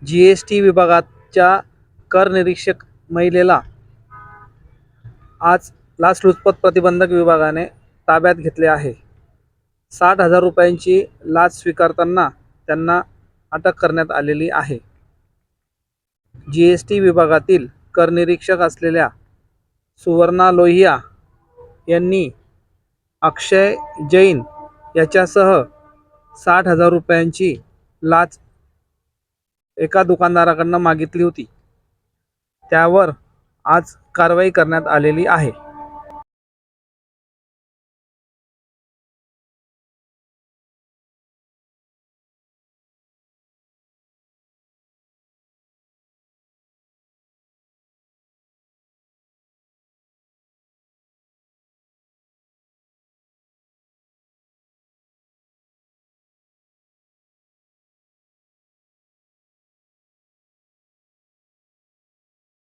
GST विभागाच्या कर निरीक्षक महिलेला आज लाचलुचपत प्रतिबंधक विभागाने ताब्यात घेतले आहे. 60,000 रुपयांची लाच स्वीकारताना त्यांना अटक करण्यात आलेली आहे. GST विभागातील कर निरीक्षक असलेल्या सुवर्णा लोहिया यांनी अक्षय जैन याच्यासह 60,000 रुपयांची लाच एका दुकानदाराकडून मागितली होती. त्यावर आज कारवाई करण्यात आलेली आहे.